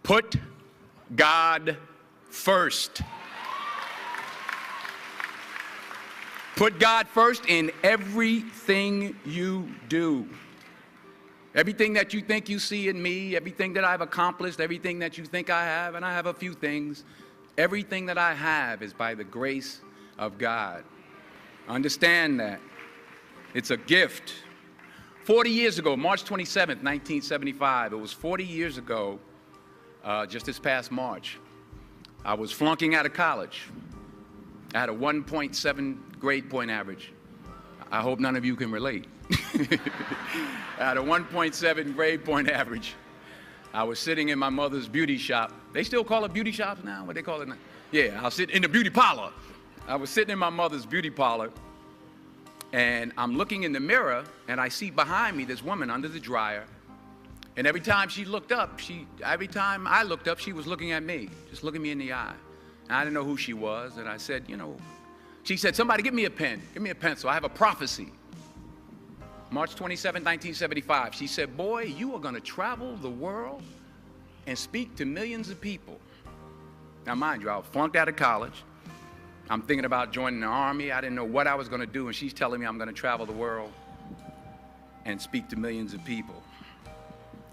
Put God first. Put God first in everything you do. Everything that you think you see in me, everything that I've accomplished, everything that you think I have, and I have a few things, everything that I have is by the grace of God. Understand that. It's a gift. 40 years ago, March 27th, 1975, it was 40 years ago, just this past March, I was flunking out of college. I had a 1.7 grade point average. I hope none of you can relate. I had a 1.7 grade point average. I was sitting in my mother's beauty shop. They still call it beauty shops now? What they call it now? Yeah, I was sitting in the beauty parlor. I was sitting in my mother's beauty parlor, and I'm looking in the mirror, and I see behind me this woman under the dryer. And every time she looked up, every time I looked up, she was looking at me, just looking me in the eye. And I didn't know who she was, and I said, you know, she said, somebody give me a pen, give me a pencil, I have a prophecy. March 27, 1975, she said, boy, you are gonna travel the world and speak to millions of people. Now mind you, I was flunked out of college. I'm thinking about joining the army. I didn't know what I was gonna do, and she's telling me I'm gonna travel the world and speak to millions of people.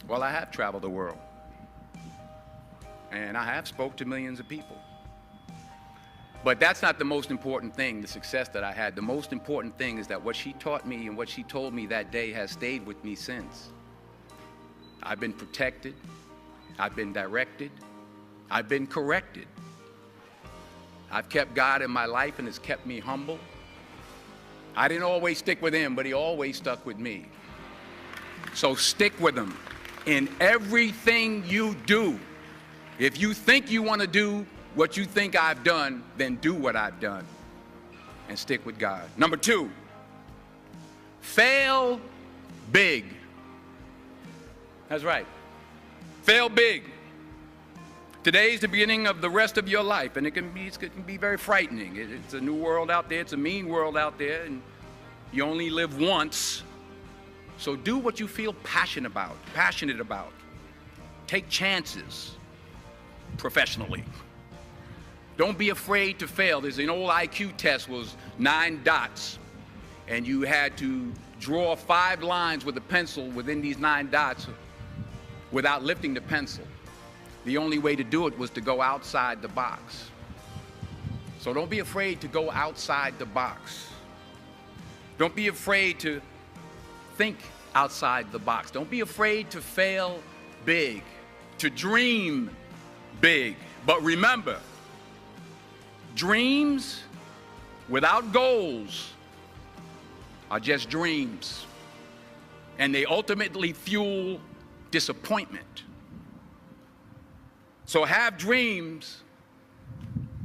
Well, I have traveled the world, and I have spoke to millions of people. But that's not the most important thing, the success that I had. The most important thing is that what she taught me and what she told me that day has stayed with me since. I've been protected, I've been directed, I've been corrected. I've kept God in my life, and it's kept me humble. I didn't always stick with him, but he always stuck with me. So stick with him in everything you do. If you think you want to do what you think I've done, then do what I've done and stick with God. Number 2, fail big. That's right. Fail big. Today's the beginning of the rest of your life, and it can be very frightening. It's a new world out there. It's a mean world out there, and you only live once. So do what you feel passionate about. Take chances professionally. Don't be afraid to fail. There's an old IQ test, was 9 dots, and you had to draw 5 lines with a pencil within these 9 dots without lifting the pencil. The only way to do it was to go outside the box. So don't be afraid to go outside the box. Don't be afraid to think outside the box. Don't be afraid to fail big, to dream big. But remember, dreams without goals are just dreams, and they ultimately fuel disappointment. So have dreams,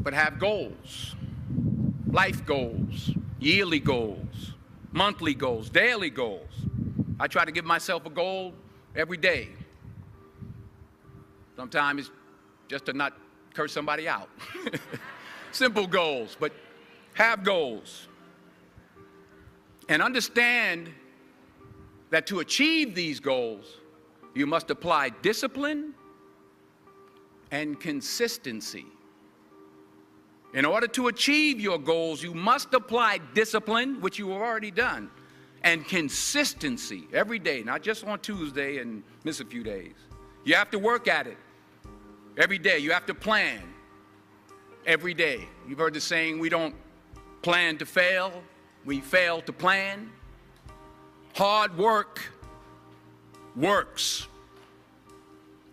but have goals. Life goals, yearly goals, monthly goals, daily goals. I try to give myself a goal every day. Sometimes it's just to not curse somebody out. Simple goals, but have goals. And understand that to achieve these goals, you must apply discipline and consistency. In order to achieve your goals, you must apply discipline, which you have already done, and consistency every day, not just on Tuesday and miss a few days. You have to work at it every day. You have to plan every day. You've heard the saying, we don't plan to fail, we fail to plan. Hard work works.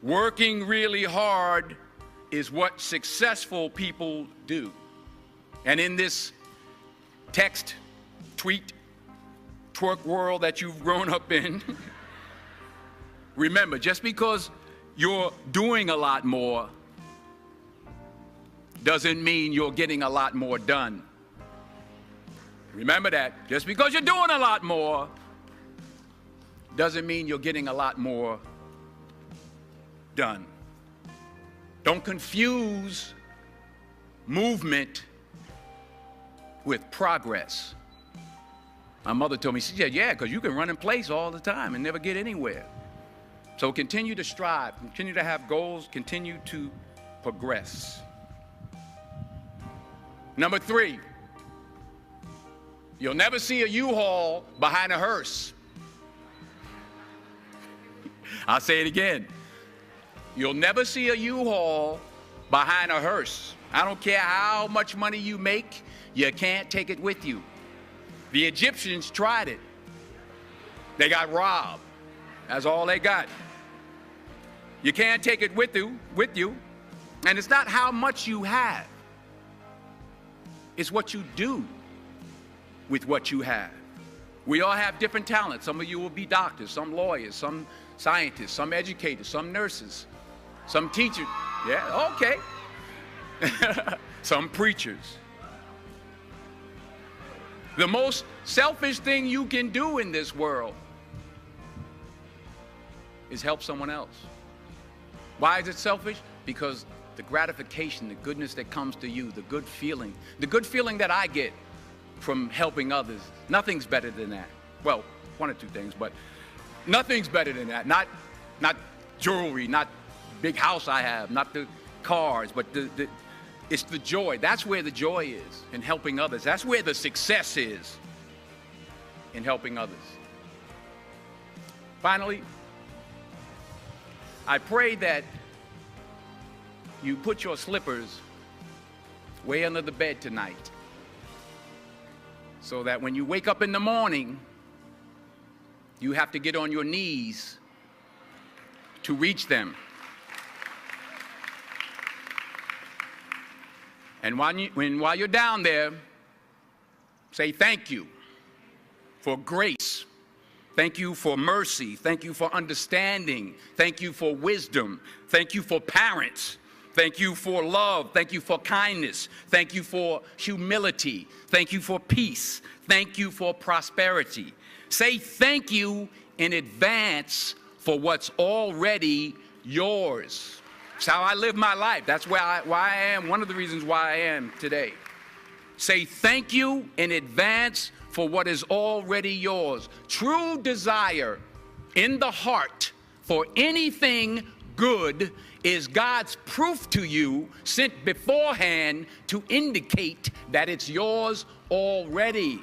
Working really hard is what successful people do. And in this text, tweet, twerk world that you've grown up in, remember, just because you're doing a lot more doesn't mean you're getting a lot more done. Remember that. Just because you're doing a lot more doesn't mean you're getting a lot more done. Don't confuse movement with progress. My mother told me, she said, yeah, because you can run in place all the time and never get anywhere. So continue to strive, continue to have goals, continue to progress. Number 3, you'll never see a U-Haul behind a hearse. I'll say it again. You'll never see a U-Haul behind a hearse. I don't care how much money you make, you can't take it with you. The Egyptians tried it. They got robbed. That's all they got. You can't take it with you. And it's not how much you have. It's what you do with what you have. We all have different talents. Some of you will be doctors, some lawyers, some scientists, some educators, some nurses, some teachers. Yeah, okay. Some preachers. The most selfish thing you can do in this world is help someone else. Why is it selfish? Because the gratification, the goodness that comes to you, the good feeling that I get from helping others, nothing's better than that. Well, one or two things, but nothing's better than that. Not jewelry, not big house I have, not the cars, but it's the joy. That's where the joy is, in helping others. That's where the success is, in helping others. Finally, I pray that you put your slippers way under the bed tonight, so that when you wake up in the morning, you have to get on your knees to reach them. And while you're down there, say thank you for grace. Thank you for mercy. Thank you for understanding. Thank you for wisdom. Thank you for parents. Thank you for love. Thank you for kindness. Thank you for humility. Thank you for peace. Thank you for prosperity. Say thank you in advance for what's already yours. It's how I live my life. That's why I am, one of the reasons why I am today. Say thank you in advance for what is already yours. True desire in the heart for anything good is God's proof to you, sent beforehand to indicate that it's yours already.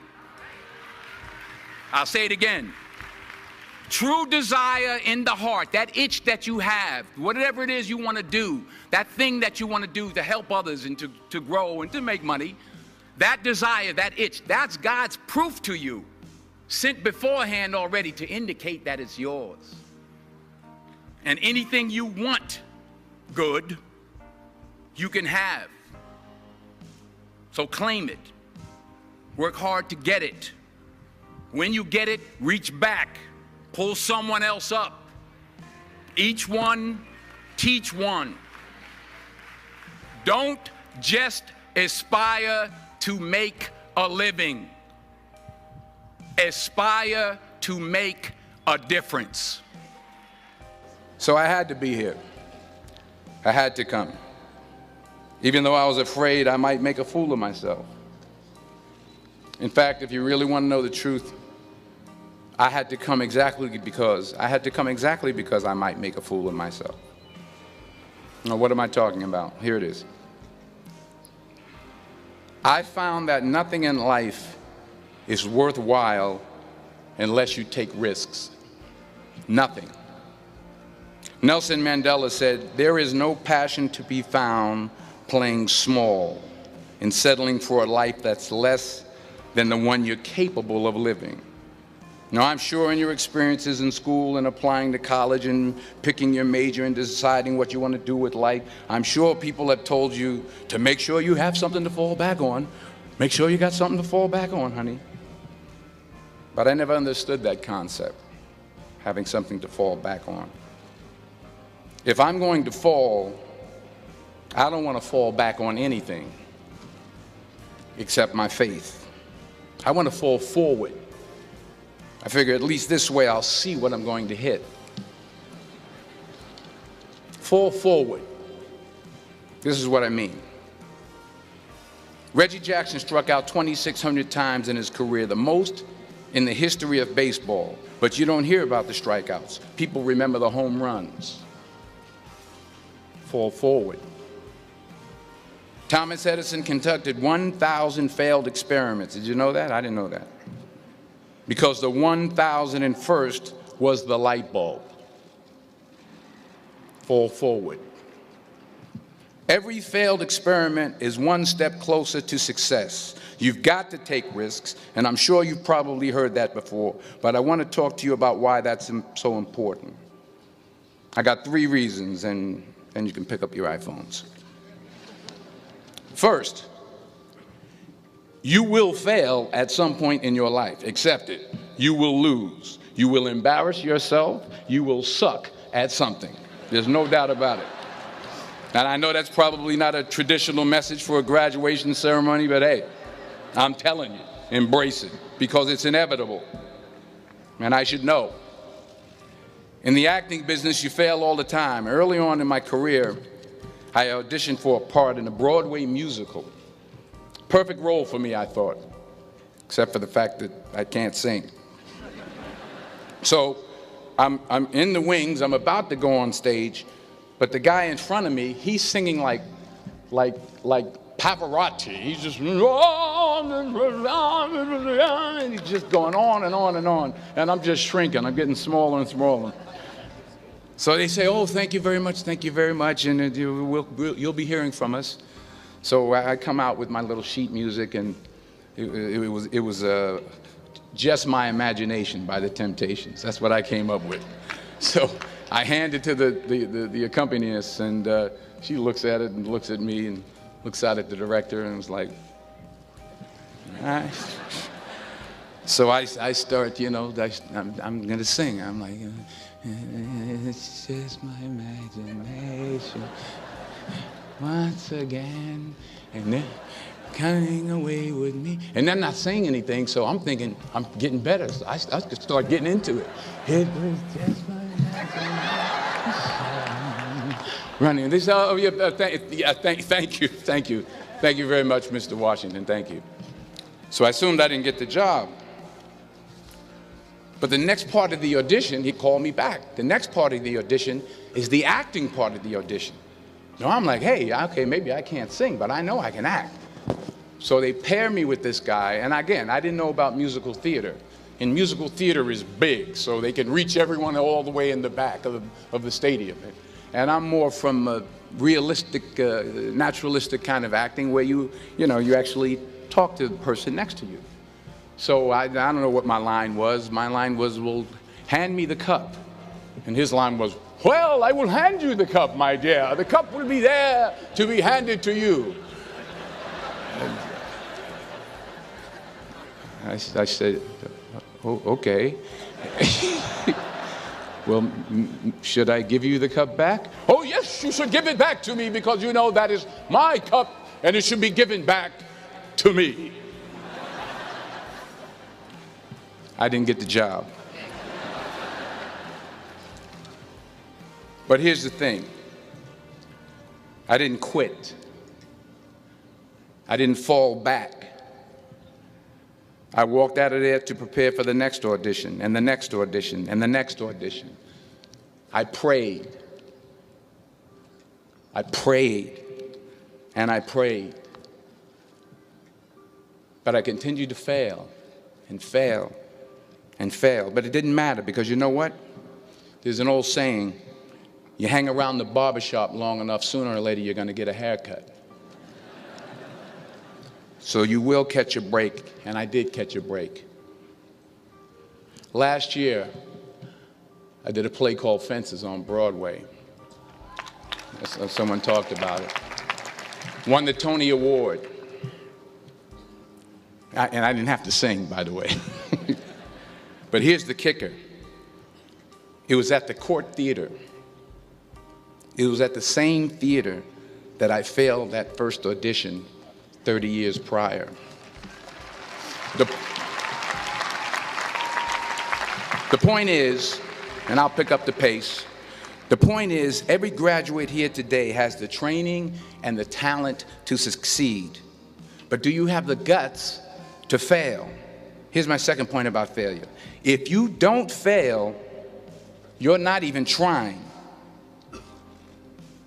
I'll say it again. True desire in the heart, that itch that you have, whatever it is you want to do, that thing that you want to do to help others and to grow and to make money, that desire, that itch, that's God's proof to you, sent beforehand already to indicate that it's yours. And anything you want good, you can have. So claim it. Work hard to get it. When you get it, reach back. Pull someone else up. Each one, teach one. Don't just aspire to make a living. Aspire to make a difference. So I had to be here. I had to come. Even though I was afraid I might make a fool of myself. In fact, if you really want to know the truth, I had to come exactly because I might make a fool of myself. Now, what am I talking about? Here it is. I found that nothing in life is worthwhile unless you take risks. Nothing. Nelson Mandela said, "There is no passion to be found playing small and settling for a life that's less than the one you're capable of living." Now, I'm sure in your experiences in school and applying to college and picking your major and deciding what you want to do with life, I'm sure people have told you to make sure you have something to fall back on. Make sure you got something to fall back on, honey. But I never understood that concept, having something to fall back on. If I'm going to fall, I don't want to fall back on anything except my faith. I want to fall forward. I figure at least this way I'll see what I'm going to hit. Fall forward. This is what I mean. Reggie Jackson struck out 2,600 times in his career, the most in the history of baseball, but you don't hear about the strikeouts. People remember the home runs. Fall forward. Thomas Edison conducted 1,000 failed experiments. Did you know that? I didn't know that. Because the 1,001st was the light bulb. Fall forward. Every failed experiment is one step closer to success. You've got to take risks, and I'm sure you've probably heard that before, but I want to talk to you about why that's so important. I got 3 reasons, and you can pick up your iPhones. First, you will fail at some point in your life. Accept it. You will lose. You will embarrass yourself. You will suck at something. There's no doubt about it. And I know that's probably not a traditional message for a graduation ceremony, but hey, I'm telling you, embrace it, because it's inevitable. And I should know. In the acting business, you fail all the time. Early on in my career, I auditioned for a part in a Broadway musical. Perfect role for me, I thought, except for the fact that I can't sing. So I'm in the wings, I'm about to go on stage, but the guy in front of me, he's singing like Pavarotti. He's just, and he's just going on and on and on, and I'm just shrinking. I'm getting smaller and smaller. So they say, oh, thank you very much, and you'll be hearing from us. So I come out with my little sheet music, and it was Just My Imagination by the Temptations. That's what I came up with. So I hand it to the accompanist, and she looks at it and looks at me and looks out at the director and was like, all right. So I start, you know, I'm going to sing. I'm like, it's just my imagination once again, and then coming away with me. And then I'm not saying anything, so I'm thinking I'm getting better. So I could start getting into it. It was just my imagination. Running. This, thank you very much, Mr. Washington. Thank you. So I assumed I didn't get the job. But the next part of the audition, he called me back. The next part of the audition is the acting part of the audition. Now I'm like, hey, okay, maybe I can't sing, but I know I can act. So they pair me with this guy, and again, I didn't know about musical theater. And musical theater is big, so they can reach everyone all the way in the back of the stadium. And I'm more from a realistic, naturalistic kind of acting where you actually talk to the person next to you. So I don't know what my line was. My line was, well, hand me the cup. And his line was, well, I will hand you the cup, my dear. The cup will be there to be handed to you. I said, oh, okay. Well, should I give you the cup back? Oh, yes, you should give it back to me, because you know that is my cup and it should be given back to me. I didn't get the job. But here's the thing. I didn't quit. I didn't fall back. I walked out of there to prepare for the next audition, and the next audition, and the next audition. I prayed. I prayed, and I prayed. But I continued to fail, and fail, and fail. But it didn't matter, because you know what? There's an old saying, you hang around the barbershop long enough, sooner or later you're going to get a haircut. So you will catch a break, and I did catch a break. Last year, I did a play called Fences on Broadway. Someone talked about it. Won the Tony Award. And I didn't have to sing, by the way. But here's the kicker. It was at the Court Theater. It was at the same theater that I failed that first audition 30 years prior. The point is, and I'll pick up the pace, the point is every graduate here today has the training and the talent to succeed. But do you have the guts to fail? Here's my second point about failure. If you don't fail, you're not even trying.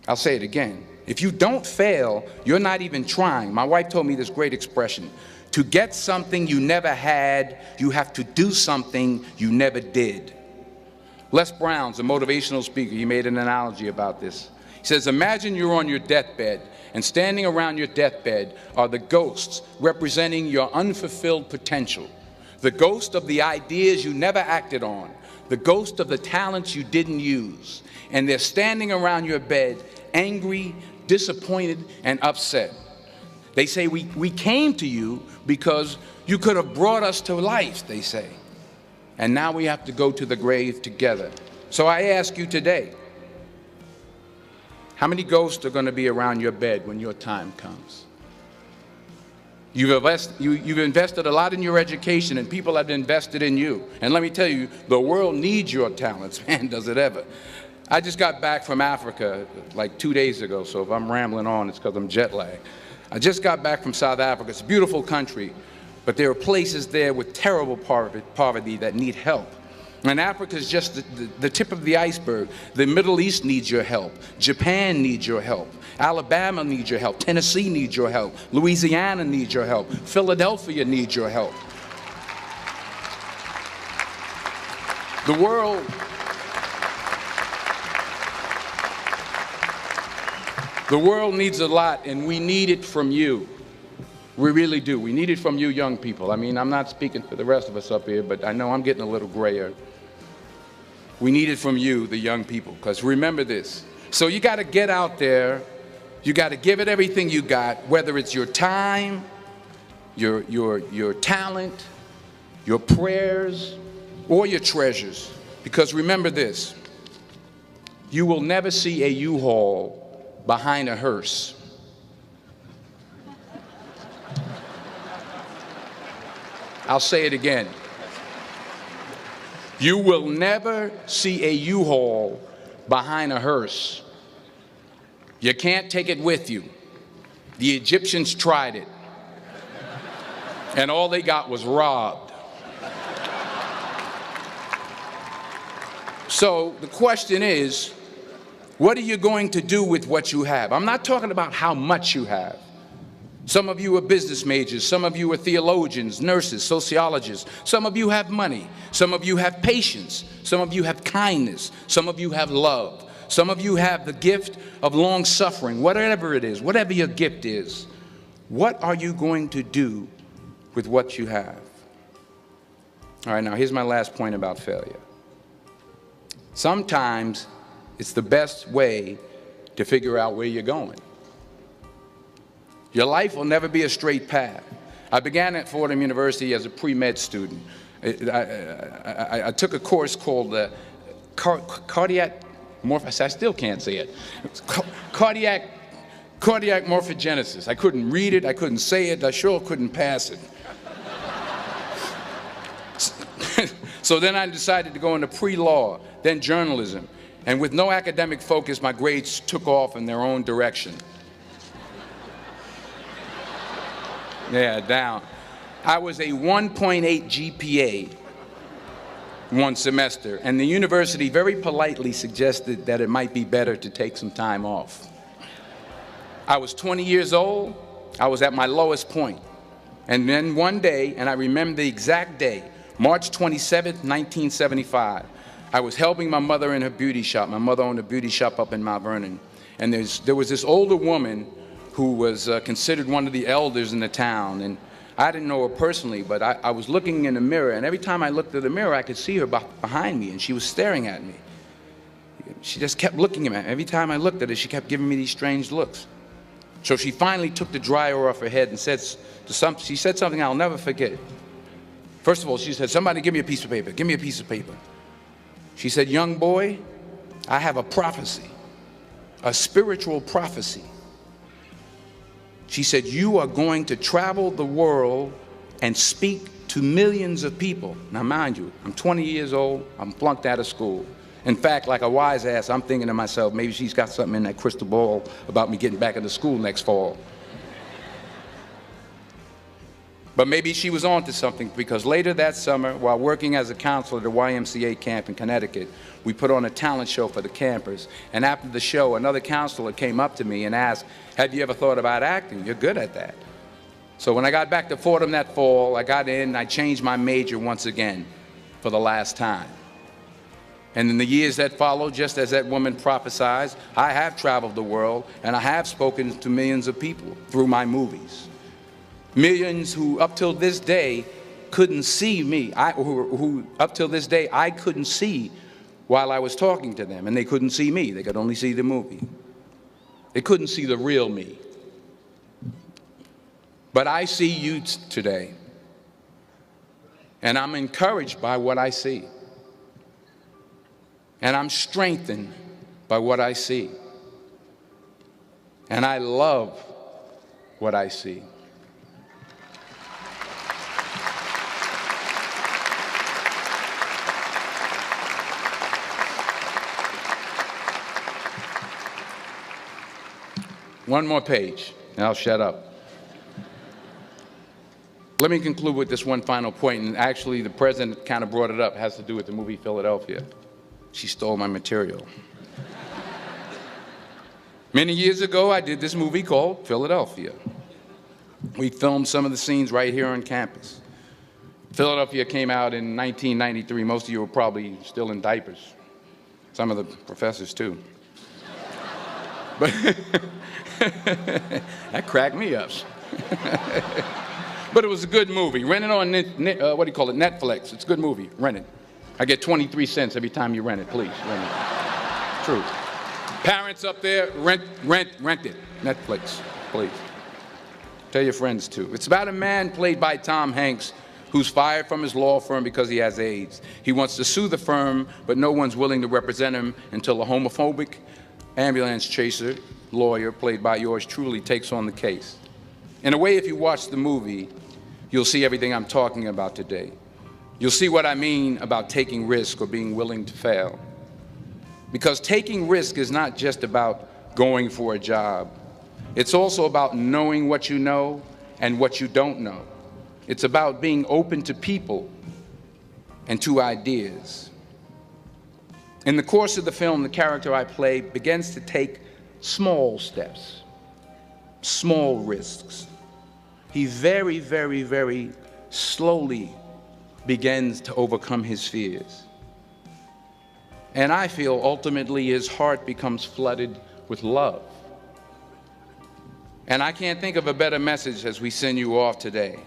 I'll say it again. If you don't fail, you're not even trying. My wife told me this great expression. To get something you never had, you have to do something you never did. Les Brown's a motivational speaker. He made an analogy about this. He says, imagine you're on your deathbed, and standing around your deathbed are the ghosts representing your unfulfilled potential. The ghost of the ideas you never acted on. The ghost of the talents you didn't use. And they're standing around your bed, angry, disappointed, and upset. They say, we came to you because you could have brought us to life, they say. And now we have to go to the grave together. So I ask you today, how many ghosts are going to be around your bed when your time comes? You've invested a lot in your education, and people have invested in you. And let me tell you, the world needs your talents, man, does it ever. I just got back from Africa like 2 days ago, so if I'm rambling on, it's because I'm jet lagged. I just got back from South Africa. It's a beautiful country, but there are places there with terrible poverty that need help. And Africa is just the tip of the iceberg. The Middle East needs your help. Japan needs your help. Alabama needs your help. Tennessee needs your help. Louisiana needs your help. Philadelphia needs your help. The world needs a lot, and we need it from you. We really do. We need it from you young people. I mean, I'm not speaking for the rest of us up here, but I know I'm getting a little grayer. We need it from you, the young people, because remember this. So you got to get out there. You got to give it everything you got, whether it's your time, your talent, your prayers, or your treasures. Because remember this. You will never see a U-Haul behind a hearse. I'll say it again. You will never see a U-Haul behind a hearse. You can't take it with you. The Egyptians tried it, and all they got was robbed. So the question is, what are you going to do with what you have? I'm not talking about how much you have. Some of you are business majors, some of you are theologians, nurses, sociologists. Some of you have money, some of you have patience, some of you have kindness, some of you have love. Some of you have the gift of long suffering, whatever it is, whatever your gift is. What are you going to do with what you have? All right, now here's my last point about failure. Sometimes it's the best way to figure out where you're going. Your life will never be a straight path. I began at Fordham University as a pre-med student. I took a course called cardiac morphogenesis. I still can't say it. Cardiac morphogenesis. I couldn't read it. I couldn't say it. I sure couldn't pass it. So then I decided to go into pre-law, then journalism. And with no academic focus, my grades took off in their own direction. Yeah, down. I was a 1.8 GPA one semester, and the university very politely suggested that it might be better to take some time off. I was 20 years old. I was at my lowest point. And then one day, and I remember the exact day, March 27th, 1975, I was helping my mother in her beauty shop. My mother owned a beauty shop up in Mount Vernon. And there was this older woman who was considered one of the elders in the town. And I didn't know her personally, but I was looking in the mirror, and every time I looked at the mirror, I could see her behind me, and she was staring at me. She just kept looking at me. Every time I looked at her, she kept giving me these strange looks. So she finally took the dryer off her head and she said something I'll never forget. First of all, she said, "Somebody give me a piece of paper. Give me a piece of paper." She said, "Young boy, I have a prophecy, a spiritual prophecy." She said, "You are going to travel the world and speak to millions of people." Now, mind you, I'm 20 years old. I'm flunked out of school. In fact, like a wise ass, I'm thinking to myself, maybe she's got something in that crystal ball about me getting back into school next fall. But maybe she was on to something, because later that summer, while working as a counselor at the YMCA camp in Connecticut, we put on a talent show for the campers. And after the show, another counselor came up to me and asked, "Have you ever thought about acting? You're good at that." So when I got back to Fordham that fall, I got in and I changed my major once again for the last time. And in the years that followed, just as that woman prophesied, I have traveled the world and I have spoken to millions of people through my movies. Millions who up till this day couldn't see me, who up till this day I couldn't see while I was talking to them, and they couldn't see me. They could only see the movie. They couldn't see the real me. But I see you today, and I'm encouraged by what I see. And I'm strengthened by what I see. And I love what I see. One more page, and I'll shut up. Let me conclude with this one final point, and actually the president kind of brought it up. It has to do with the movie Philadelphia. She stole my material. Many years ago, I did this movie called Philadelphia. We filmed some of the scenes right here on campus. Philadelphia came out in 1993. Most of you were probably still in diapers. Some of the professors, too. But that cracked me up. But it was a good movie. Rent it on, what do you call it, Netflix. It's a good movie. Rent it. I get 23 cents every time you rent it. Please, rent it. True. Parents up there, rent it. Netflix, please. Tell your friends, too. It's about a man played by Tom Hanks who's fired from his law firm because he has AIDS. He wants to sue the firm, but no one's willing to represent him until a homophobic ambulance chaser lawyer, played by yours truly, takes on the case. In a way, if you watch the movie, you'll see everything I'm talking about today. You'll see what I mean about taking risk or being willing to fail. Because taking risk is not just about going for a job. It's also about knowing what you know and what you don't know. It's about being open to people and to ideas. In the course of the film, the character I play begins to take small steps, small risks. He very, very, very slowly begins to overcome his fears. And I feel ultimately his heart becomes flooded with love. And I can't think of a better message as we send you off today.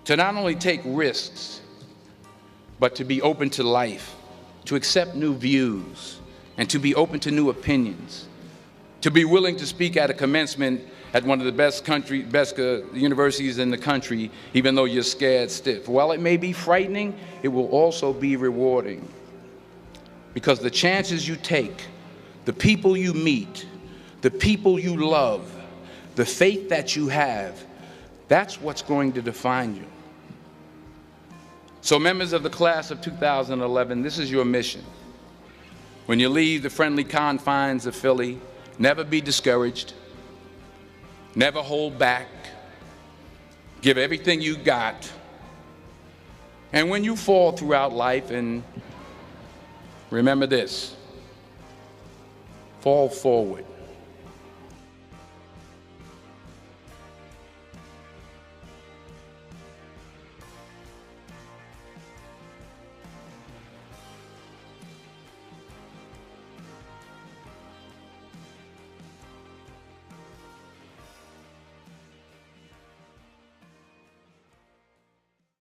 To not only take risks, but to be open to life, to accept new views, and to be open to new opinions, to be willing to speak at a commencement at one of the best universities in the country, even though you're scared stiff. While it may be frightening, it will also be rewarding. Because the chances you take, the people you meet, the people you love, the faith that you have, that's what's going to define you. So members of the class of 2011, this is your mission. When you leave the friendly confines of Philly, never be discouraged, never hold back, give everything you got. And when you fall throughout life, and remember this, fall forward.